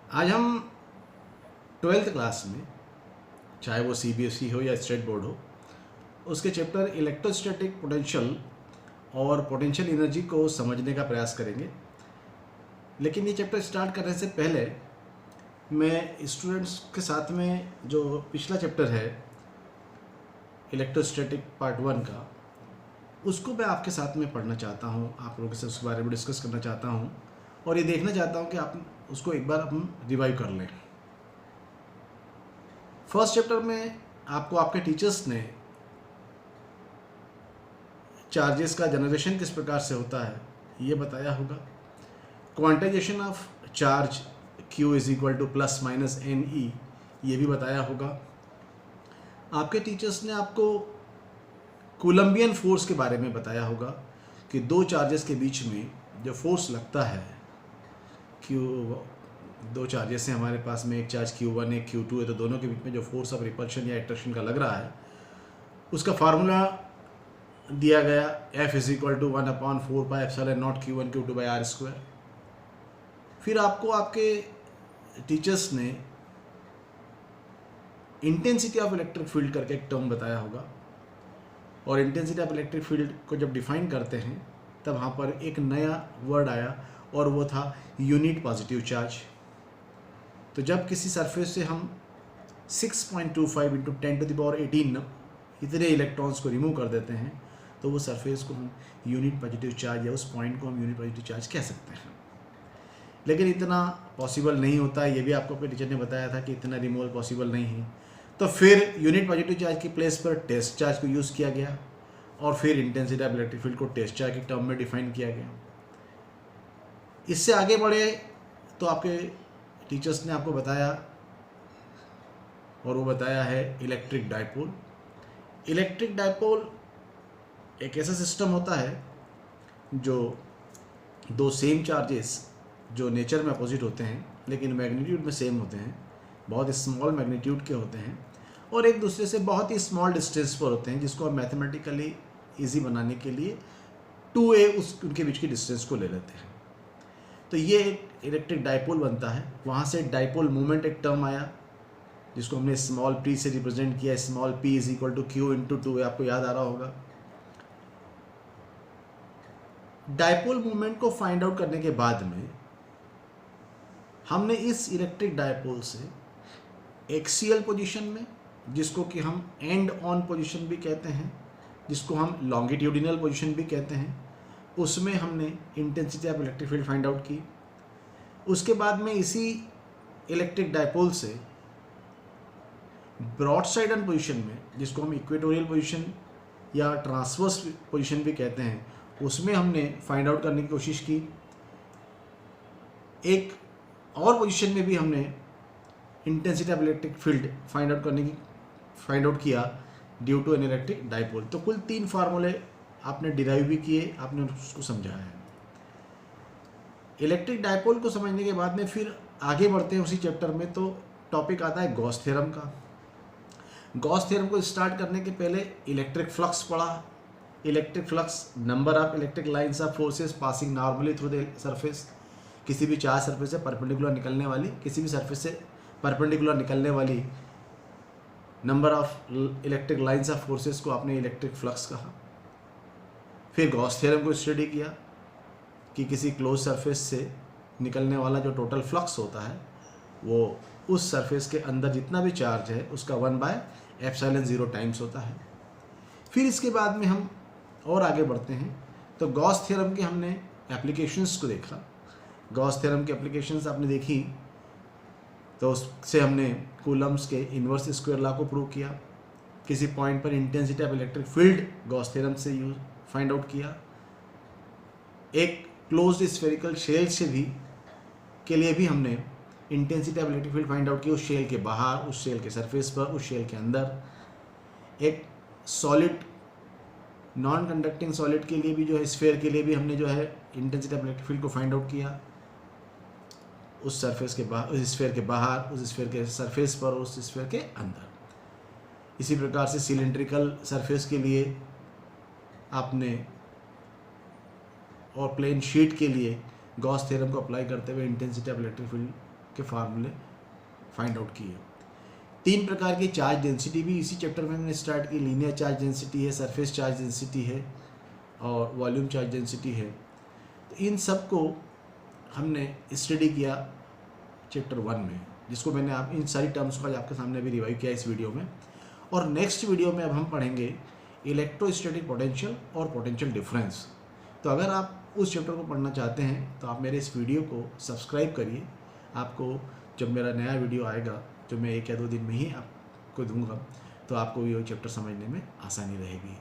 आज हम 12th class में, चाहे वो सीबीएसई हो या स्टेट बोर्ड हो, उसके चैप्टर इलेक्ट्रोस्टैटिक पोटेंशियल और पोटेंशियल एनर्जी को समझने का प्रयास करेंगे। लेकिन ये चैप्टर स्टार्ट करने से पहले मैं स्टूडेंट्स के साथ में जो पिछला चैप्टर है इलेक्ट्रोस्टैटिक पार्ट 1 का, उसको मैं आपके साथ में पढ़ना चाहता हूँ, आप लोगों से उसके बारे में डिस्कस करना चाहता हूँ और ये देखना चाहता हूँ कि आप उसको एक बार हम रिवाइव कर लें। फर्स्ट चैप्टर में आपको आपके टीचर्स ने चार्जेस का जनरेशन किस प्रकार से होता है ये बताया होगा। Quantization of charge Q is equal two plus minus NE ये भी बताया होगा। आपके टीचर्स ने आपको कोलंबियन फोर्स के बारे में बताया होगा कि दो चार्जेस के बीच में जो फोर्स लगता है, दो चार्जेस हैं हमारे पास में, एक चार्ज Q1 एक Q2 है, तो दोनों के बीच में जो फोर्स ऑफ रिपल्शन या अट्रैक्शन का लग रहा है उसका फार्मूला दिया गया F is equal to 1/4πε0 Q1 Q2/r²। फिर आपको आपके टीचर्स ने इंटेंसिटी ऑफ इलेक्ट्रिक फील्ड करके एक टर्म बताया होगा और इंटेंसिटी ऑफ इलेक्ट्रिक फील्ड को जब डिफाइन करते हैं तब वहाँ पर एक नया वर्ड आया और वो था यूनिट पॉजिटिव चार्ज। तो जब किसी सरफेस से हम 6.25 इंटू 10⁻18 इतने इलेक्ट्रॉन्स को रिमूव कर देते हैं तो वो सरफेस को हम यूनिट पॉजिटिव चार्ज या उस पॉइंट को हम यूनिट पॉजिटिव चार्ज कह सकते हैं। लेकिन इतना पॉसिबल नहीं होता है, ये भी आपको अपने टीचर ने बताया था कि इतना रिमूवल पॉसिबल नहीं है। तो फिर यूनिट पॉजिटिव चार्ज की प्लेस पर टेस्ट चार्ज को यूज़ किया गया और फिर इंटेंसिटी ऑफ इलेक्ट्रिक फील्ड को टेस्ट चार्ज की टर्म में डिफाइन किया गया। इससे आगे बढ़े तो आपके टीचर्स ने आपको बताया, और वो बताया है इलेक्ट्रिक डायपोल। इलेक्ट्रिक डायपोल एक ऐसा सिस्टम होता है जो दो सेम चार्जेस जो नेचर में अपोजिट होते हैं लेकिन मैग्नीट्यूड में सेम होते हैं, बहुत स्मॉल मैग्नीट्यूड के होते हैं और एक दूसरे से बहुत ही स्मॉल डिस्टेंस पर होते हैं, जिसको हम मैथमेटिकली ईजी बनाने के लिए 2a उनके बीच की डिस्टेंस को ले लेते हैं। तो ये एक इलेक्ट्रिक डायपोल बनता है। वहाँ से डायपोल मोमेंट एक टर्म आया जिसको हमने स्मॉल p से रिप्रेजेंट किया, small p is equal to Q into 2a, आपको याद आ रहा होगा। डायपोल मोमेंट को फाइंड आउट करने के बाद में हमने इस इलेक्ट्रिक डायपोल से एक्सियल पोजीशन में, जिसको कि हम एंड ऑन पोजीशन भी कहते हैं, जिसको हम लॉन्गिट्यूडिनल पोजीशन भी कहते हैं, उसमें हमने intensity of electric field find out की। उसके बाद में इसी इलेक्ट्रिक डायपोल से ब्रॉड साइड ऑन पोजीशन में, जिसको हम इक्वेटोरियल पोजीशन या ट्रांसवर्स पोजीशन भी कहते हैं, उसमें हमने फाइंड आउट करने की कोशिश की। एक और पोजीशन में भी हमने intensity of electric field find out किया due to an electric dipole. तो कुल 3 फार्मूले आपने डिराइव भी किए, आपने उसको समझाया है। इलेक्ट्रिक डायपोल को समझने के बाद में फिर आगे बढ़ते हैं उसी चैप्टर में, तो टॉपिक आता है गॉस थ्योरम का। गॉस थ्योरम को स्टार्ट करने के पहले इलेक्ट्रिक फ्लक्स पढ़ा। Electric flux, number of electric lines of forces passing normally through the surface. किसी भी चार्ज सरफेस से परपेंडिकुलर निकलने वाली, किसी भी सरफेस से परपेंडिकुलर निकलने वाली number of electric lines of forces को आपने इलेक्ट्रिक फ्लक्स कहा। फिर गॉस थ्योरम को स्टडी किया कि किसी क्लोज सरफेस से निकलने वाला जो टोटल फ्लक्स होता है वो उस सरफेस के अंदर जितना भी चार्ज है उसका 1/ε0 टाइम्स होता है। फिर इसके बाद में हम और आगे बढ़ते हैं तो गॉस थ्योरम के हमने एप्लीकेशंस को देखा। गॉस थ्योरम की एप्लीकेशंस आपने देखी तो उससे हमने कूलम्ब्स के इन्वर्स स्क्वायर लॉ को प्रूव किया। किसी पॉइंट पर intensity of electric field Gauss theorem से फाइंड आउट किया। एक क्लोज्ड स्फेरिकल शेल से भी के लिए भी हमने intensity of electric field find out की, उस शेल के बाहर, उस शेल के सरफेस पर, उस शेल के अंदर। एक सॉलिड, नॉन कंडक्टिंग सॉलिड के लिए भी जो है, स्फेयर के लिए भी हमने जो है इंटेंसिटी ऑफ इलेक्ट्रिक फील्ड को फाइंड आउट किया, उस सरफेस के बाहर, उस स्फेयर के बाहर, उस स्फेयर के सरफेस पर, उस स्फेयर के अंदर। इसी प्रकार से सिलेंड्रिकल सरफेस के लिए आपने और प्लेन शीट के लिए गॉस थ्योरम को अप्लाई करते हुए इंटेंसिटी ऑफ इलेक्ट्रिक फील्ड के फार्मूले फाइंड आउट किए। 3 प्रकार की चार्ज डेंसिटी भी इसी चैप्टर में मैंने स्टार्ट की। लीनियर चार्ज डेंसिटी है, सरफेस चार्ज डेंसिटी है और वॉल्यूम चार्ज डेंसिटी है। तो इन सब को हमने स्टडी किया चैप्टर 1 में, जिसको मैंने आप इन सारी टर्म्स को आज आपके सामने अभी रिवाइव किया इस वीडियो में। और नेक्स्ट वीडियो में अब हम पढ़ेंगे इलेक्ट्रोस्टैटिक पोटेंशियल और पोटेंशियल डिफरेंस। तो अगर आप उस चैप्टर को पढ़ना चाहते हैं तो आप मेरे इस वीडियो को सब्सक्राइब करिए। आपको जब मेरा नया वीडियो आएगा, जो मैं 1 या 2 दिन में ही आपको दूंगा, तो आपको ये चैप्टर समझने में आसानी रहेगी।